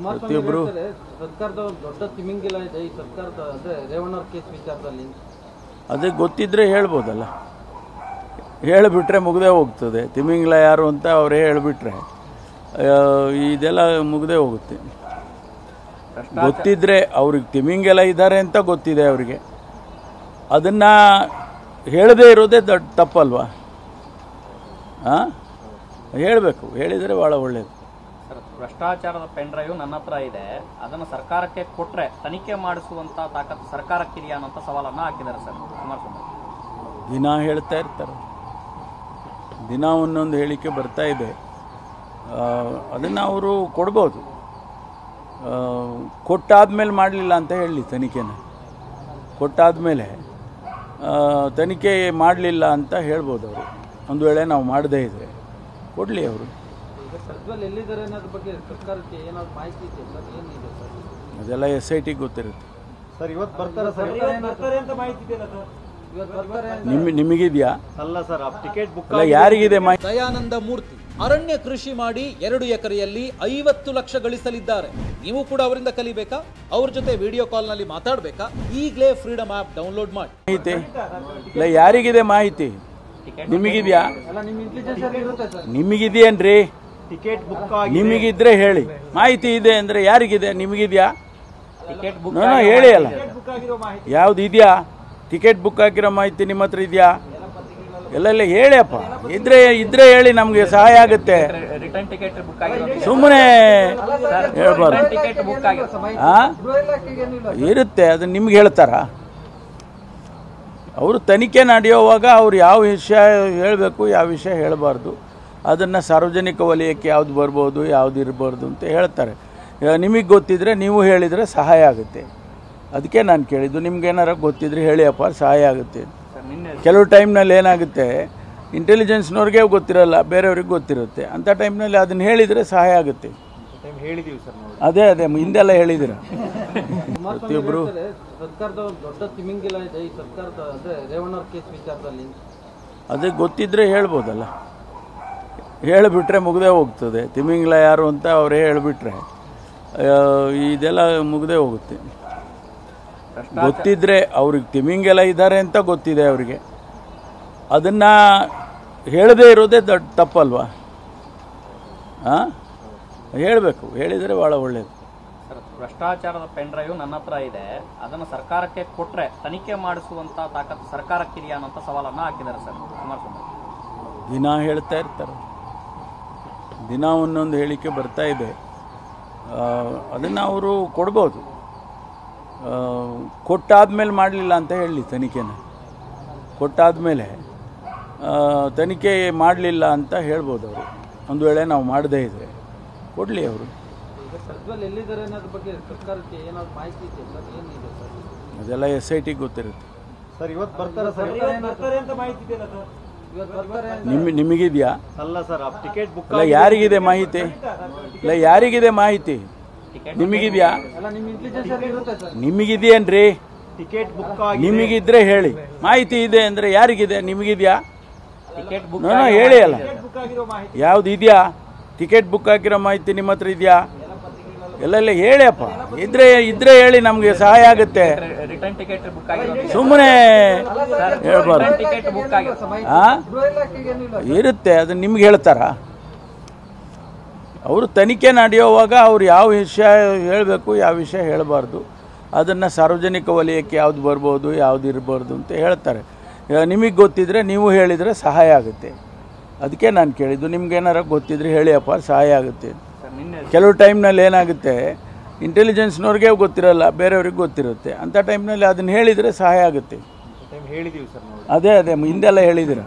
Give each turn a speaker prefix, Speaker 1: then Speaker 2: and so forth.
Speaker 1: ಪ್ರತಿಯೊಬ್ಬರು
Speaker 2: ಸರ್ಕಾರದ ದೊಡ್ಡ ತಿಮಿಂಗಿಲ ಇದೆ ಈ ಸರ್ಕಾರದ ಅಂದರೆ ರೇವಣ್ಣವ್ರ ಕೇಸ್ ವಿಚಾರದಲ್ಲಿ.
Speaker 1: ಅದೇ ಗೊತ್ತಿದ್ರೆ ಹೇಳ್ಬೋದಲ್ಲ, ಹೇಳಿಬಿಟ್ರೆ ಮುಗ್ದೇ ಹೋಗ್ತದೆ. ತಿಮಿಂಗಿಲ ಯಾರು ಅಂತ ಅವರೇ ಹೇಳಿಬಿಟ್ರೆ ಇದೆಲ್ಲ ಮುಗ್ದೇ ಹೋಗುತ್ತೆ. ಗೊತ್ತಿದ್ರೆ ಅವ್ರಿಗೆ ತಿಮಿಂಗೆಲ್ಲ ಇದ್ದಾರೆ ಅಂತ ಗೊತ್ತಿದೆ ಅವರಿಗೆ, ಅದನ್ನು ಹೇಳದೇ ಇರೋದೇ ದೊಡ್ಡ ತಪ್ಪಲ್ವಾ? ಹಾಂ, ಹೇಳಬೇಕು, ಹೇಳಿದರೆ ಭಾಳ ಒಳ್ಳೆಯದು.
Speaker 3: ಭ್ರಷ್ಟಾಚಾರದ ಪೆನ್ ಡ್ರೈವ್ ನನ್ನ ಹತ್ರ ಇದೆ, ಅದನ್ನು ಸರ್ಕಾರಕ್ಕೆ ಕೊಟ್ಟರೆ ತನಿಖೆ ಮಾಡಿಸುವಂಥ ತಾಕತ್ತು ಸರ್ಕಾರಕ್ಕಿದೆಯಾ ಅನ್ನೋಂಥ ಸವಾಲನ್ನು ಹಾಕಿದ್ದಾರೆ ಸರ್ ಕುಮಾರಸ್ವಾಮಿ.
Speaker 1: ದಿನ ಹೇಳ್ತಾ ಇರ್ತಾರೆ, ದಿನ ಒಂದೊಂದು ಹೇಳಿಕೆ ಬರ್ತಾ ಇದೆ. ಅದನ್ನು ಅವರು ಕೊಡ್ಬೋದು. ಕೊಟ್ಟಾದ್ಮೇಲೆ ಮಾಡಲಿಲ್ಲ ಅಂತ ಹೇಳಲಿ ತನಿಖೆನ. ಕೊಟ್ಟಾದಮೇಲೆ ತನಿಖೆ ಮಾಡಲಿಲ್ಲ ಅಂತ ಹೇಳ್ಬೋದು ಅವರು. ಒಂದು ವೇಳೆ ನಾವು ಮಾಡದೇ ಇದ್ದರೆ ಕೊಡಲಿ ಅವರು.
Speaker 2: ಎಲ್ಲಿದ್ದಾರೆ ಅನ್ನೋದ್ರ ಬಗ್ಗೆ ಸರ್ಕಾರಕ್ಕೆ ಏನಾದ್ರು ಮಾಹಿತಿ ಇದೆ ಸರ್? ಏನಿದೆ ಸರ್?
Speaker 1: ಅದೆಲ್ಲ SIT ಗೊತ್ತಿರುತ್ತೆ
Speaker 2: ಸರ್. ಇವತ್ತು ಬರ್ತಾರೆ ಅಂತ ಮಾಹಿತಿ ಇದೆಯಲ್ಲ ಸರ್? ಇವತ್ತು ಬರ್ತಾರೆ
Speaker 1: ನಿಮಗಿದೆಯಾ?
Speaker 2: ಅಲ್ಲ ಸರ್, ಟಿಕೆಟ್ ಬುಕ್
Speaker 1: ಅಲ್ಲ, ಯಾರಿಗಿದೆ ಮಾಹಿತಿ?
Speaker 4: ದಯಾನಂದ ಮೂರ್ತಿ ಅರಣ್ಯ ಕೃಷಿ ಮಾಡಿ 2 ಎಕರೆಯಲ್ಲಿ 50 ಲಕ್ಷ ಗಳಿಸಲಿದ್ದಾರೆ. ನೀವು ಕೂಡ ಅವರಿಂದ ಕಲಿಬೇಕಾ? ಅವ್ರ ಜೊತೆ ವಿಡಿಯೋ ಕಾಲ್ನಲ್ಲಿ ಮಾತಾಡಬೇಕಾ? ಈಗಲೇ ಫ್ರೀಡಮ್ ಆ್ಯಪ್ ಡೌನ್ಲೋಡ್ ಮಾಡಿ.
Speaker 1: ಮಾಹಿತಿ ಇಲ್ಲ, ಯಾರಿಗಿದೆ ಮಾಹಿತಿ? ನಿಮಗಿದೆಯಾ? ನಿಮಗಿದೆಯೇನ್ರಿ?
Speaker 2: ಟಿಕೆಟ್ ಬುಕ್
Speaker 1: ನಿಮಗಿದ್ರೆ ಹೇಳಿ. ಮಾಹಿತಿ ಇದೆ ಅಂದರೆ ಯಾರಿಗಿದೆ? ನಿಮಗಿದೆಯಾ?
Speaker 3: ಟಿಕೆಟ್ ಬುಕ್
Speaker 1: ಹೇಳಿ ಅಲ್ಲ, ಯಾವ್ದು ಇದೆಯಾ? ಟಿಕೆಟ್ ಬುಕ್ ಆಗಿರೋ ಮಾಹಿತಿ ನಿಮ್ಮ ಹತ್ರ ಇದೆಯಾ? ಎಲ್ಲ ಹೇಳಿಯಪ್ಪ, ಇದ್ರೆ ಹೇಳಿ, ನಮಗೆ ಸಹಾಯ ಆಗುತ್ತೆ.
Speaker 3: ರಿಟರ್ನ್ ಟಿಕೆಟ್ ಬುಕ್ ಆಗಿರೋ
Speaker 1: ಸುಮ್ಮನೆ ಹೇಳ್ಬಾರ್ದು.
Speaker 3: ಟಿಕೆಟ್ ಬುಕ್ ಆಗಿರೋ
Speaker 1: ಇರುತ್ತೆ, ಅದನ್ನ ನಿಮ್ಗೆ ಹೇಳ್ತಾರ? ಅವರು ತನಿಖೆ ನಡೆಯುವಾಗ ಅವ್ರು ಯಾವ ವಿಷಯ ಹೇಳಬೇಕು, ಯಾವ ವಿಷಯ ಹೇಳಬಾರ್ದು, ಅದನ್ನು ಸಾರ್ವಜನಿಕ ವಲಯಕ್ಕೆ ಯಾವ್ದು ಬರ್ಬೋದು, ಯಾವ್ದು ಇರಬಾರ್ದು ಅಂತ ಹೇಳ್ತಾರೆ. ನಿಮಗೆ ಗೊತ್ತಿದ್ರೆ ನೀವು ಹೇಳಿದರೆ ಸಹಾಯ ಆಗುತ್ತೆ. ಅದಕ್ಕೆ ನಾನು ಕೇಳಿದ್ದು, ನಿಮ್ಗೇನಾರ ಗೊತ್ತಿದ್ರೆ ಹೇಳಿಯಪ್ಪ, ಸಹಾಯ ಆಗುತ್ತೆ. ಕೆಲವು ಟೈಮ್ನಲ್ಲಿ ಏನಾಗುತ್ತೆ, ಇಂಟೆಲಿಜೆನ್ಸ್ನವ್ರಿಗೆ ಗೊತ್ತಿರಲ್ಲ, ಬೇರೆಯವ್ರಿಗೆ ಗೊತ್ತಿರುತ್ತೆ. ಅಂಥ ಟೈಮ್ನಲ್ಲಿ ಅದನ್ನು ಹೇಳಿದರೆ ಸಹಾಯ ಆಗುತ್ತೆ.
Speaker 2: ಹೇಳಿದೀವಿ ಸರ್.
Speaker 1: ಅದೇ ಹಿಂದೆಲ್ಲ ಹೇಳಿದ್ದೀರ. ಪ್ರತಿಯೊಬ್ಬರು
Speaker 2: ಸರ್ಕಾರದ ದೊಡ್ಡ ತಿಮಿಂಗಿಲ ಇದೆ ಈ ಸರ್ಕಾರದ ಅಂದರೆ ರೇವಣ್ಣವ್ರ ಕೇಸ್ ವಿಚಾರದಲ್ಲಿ.
Speaker 1: ಅದೇ ಗೊತ್ತಿದ್ರೆ ಹೇಳ್ಬೋದಲ್ಲ, ಹೇಳಿಬಿಟ್ರೆ ಮುಗ್ದೇ ಹೋಗ್ತದೆ. ತಿಮಿಂಗಿಲ ಯಾರು ಅಂತ ಅವರೇ ಹೇಳಿಬಿಟ್ರೆ ಇದೆಲ್ಲ ಮುಗ್ದೇ ಹೋಗುತ್ತೆ. ಗೊತ್ತಿದ್ರೆ ಅವ್ರಿಗೆ ತಿಮಿಂಗೆಲ್ಲ ಇದ್ದಾರೆ ಅಂತ ಗೊತ್ತಿದೆ ಅವರಿಗೆ, ಅದನ್ನು ಹೇಳದೇ ಇರೋದೇ ದೊಡ್ಡ ತಪ್ಪಲ್ವಾ? ಹಾಂ, ಹೇಳಬೇಕು, ಹೇಳಿದರೆ ಭಾಳ ಒಳ್ಳೆಯದು.
Speaker 3: ಭ್ರಷ್ಟಾಚಾರದ ಪೆನ್ ಡ್ರೈವ್ ನನ್ನ ಹತ್ರ ಇದೆ, ಅದನ್ನು ಸರ್ಕಾರಕ್ಕೆ ಕೊಟ್ಟರೆ ತನಿಖೆ ಮಾಡಿಸುವಂಥ ತಾಕತ್ತು ಸರ್ಕಾರಕ್ಕಿದೆಯಾ ಅನ್ನೋಂಥ ಸವಾಲನ್ನು ಹಾಕಿದ್ದಾರೆ ಸರ್ ಕುಮಾರಸ್ವಾಮಿ.
Speaker 1: ದಿನ ಹೇಳ್ತಾ ಇರ್ತಾರೆ, ದಿನ ಒಂದೊಂದು ಹೇಳಿಕೆ ಬರ್ತಾ ಇದೆ. ಅದನ್ನು ಅವರು ಕೊಡ್ಬೋದು. ಕೊಟ್ಟಾದ್ಮೇಲೆ ಮಾಡಲಿಲ್ಲ ಅಂತ ಹೇಳಲಿ ತನಿಖೆನ. ಕೊಟ್ಟಾದಮೇಲೆ ತನಿಖೆ ಮಾಡಲಿಲ್ಲ ಅಂತ ಹೇಳ್ಬೋದು ಅವರು. ಒಂದು ವೇಳೆ ನಾವು ಮಾಡದೇ ಇದ್ದರೆ ಕೊಡಲಿ ಅವರು.
Speaker 2: ಎಲ್ಲಿದ್ದಾರೆ ಅನ್ನೋದ್ರ ಬಗ್ಗೆ ಸರ್ಕಾರಕ್ಕೆ ಏನಾದ್ರು ಮಾಹಿತಿ ಇದೆ ಸರ್? ಏನಿದೆ ಸರ್?
Speaker 1: ಅದೆಲ್ಲ SIT ಗೊತ್ತಿರುತ್ತೆ.
Speaker 2: ಸರ್. ಇವತ್ತು ಬರ್ತಾರೆ ಅಂತ ಮಾಹಿತಿ ಇದೆಯಲ್ಲ ಸರ್? ಇವತ್ತು ಬರ್ತಾರೆ
Speaker 1: ನಿಮಗಿದೆಯಾ?
Speaker 2: ಅಲ್ಲ ಸರ್, ಟಿಕೆಟ್ ಬುಕ್
Speaker 1: ಅಲ್ಲ, ಯಾರಿಗಿದೆ ಮಾಹಿತಿ? ಇಲ್ಲ, ಯಾರಿಗಿದೆ ಮಾಹಿತಿ? ನಿಮಗಿದೆಯಾ? ನಿಮಗಿದೆಯೇನ್ರಿ?
Speaker 2: ಟಿಕೆಟ್ ಬುಕ್
Speaker 1: ನಿಮಗಿದ್ರೆ ಹೇಳಿ. ಮಾಹಿತಿ ಇದೆ ಅಂದರೆ ಯಾರಿಗಿದೆ? ನಿಮಗಿದೆಯಾ?
Speaker 3: ಟಿಕೆಟ್ ಬುಕ್
Speaker 1: ಹೇಳಿ ಅಲ್ಲ, ಯಾವ್ದು ಇದೆಯಾ? ಟಿಕೆಟ್ ಬುಕ್ ಆಗಿರೋ ಮಾಹಿತಿ ನಿಮ್ಮ ಹತ್ರ ಇದೆಯಾ? ಎಲ್ಲ ಹೇಳಿಯಪ್ಪ, ಇದ್ರೆ ಹೇಳಿ, ನಮಗೆ ಸಹಾಯ ಆಗುತ್ತೆ.
Speaker 3: ರಿಟರ್ನ್ ಟಿಕೆಟ್ ಬುಕ್ ಆಗಿರೋ
Speaker 1: ಸುಮ್ಮನೆ ಹೇಳ್ಬಾರ್ದು.
Speaker 3: ಟಿಕೆಟ್ ಬುಕ್ ಆಗಿರೋ
Speaker 1: ಹಾಂ, ಇರುತ್ತೆ, ಅದನ್ನ ನಿಮ್ಗೆ ಹೇಳ್ತಾರ? ಅವರು ತನಿಖೆ ನಡೆಯುವಾಗ ಅವ್ರು ಯಾವ ವಿಷಯ ಹೇಳಬೇಕು, ಯಾವ ವಿಷಯ ಹೇಳಬಾರ್ದು, ಅದನ್ನು ಸಾರ್ವಜನಿಕ ವಲಯಕ್ಕೆ ಯಾವ್ದು ಬರ್ಬೋದು, ಯಾವ್ದು ಇರಬಾರ್ದು ಅಂತ ಹೇಳ್ತಾರೆ. ನಿಮಗೆ ಗೊತ್ತಿದ್ರೆ ನೀವು ಹೇಳಿದರೆ ಸಹಾಯ ಆಗುತ್ತೆ. ಅದಕ್ಕೆ ನಾನು ಕೇಳಿದ್ದು, ನಿಮ್ಗೇನಾರ ಗೊತ್ತಿದ್ರೆ ಹೇಳಿಯಪ್ಪ, ಸಹಾಯ ಆಗುತ್ತೆ. ಕೆಲವು ಟೈಮ್ನಲ್ಲಿ ಏನಾಗುತ್ತೆ, ಇಂಟೆಲಿಜೆನ್ಸ್ನವ್ರಿಗೆ ಗೊತ್ತಿರಲ್ಲ, ಬೇರೆಯವ್ರಿಗೆ ಗೊತ್ತಿರುತ್ತೆ. ಅಂಥ ಟೈಮ್ನಲ್ಲಿ ಅದನ್ನು ಹೇಳಿದರೆ ಸಹಾಯ ಆಗುತ್ತೆ.
Speaker 2: ಹೇಳಿದೀವಿ ಸರ್.
Speaker 1: ಅದೇ ಹಿಂದೆಲ್ಲ ಹೇಳಿದ್ದೀರ.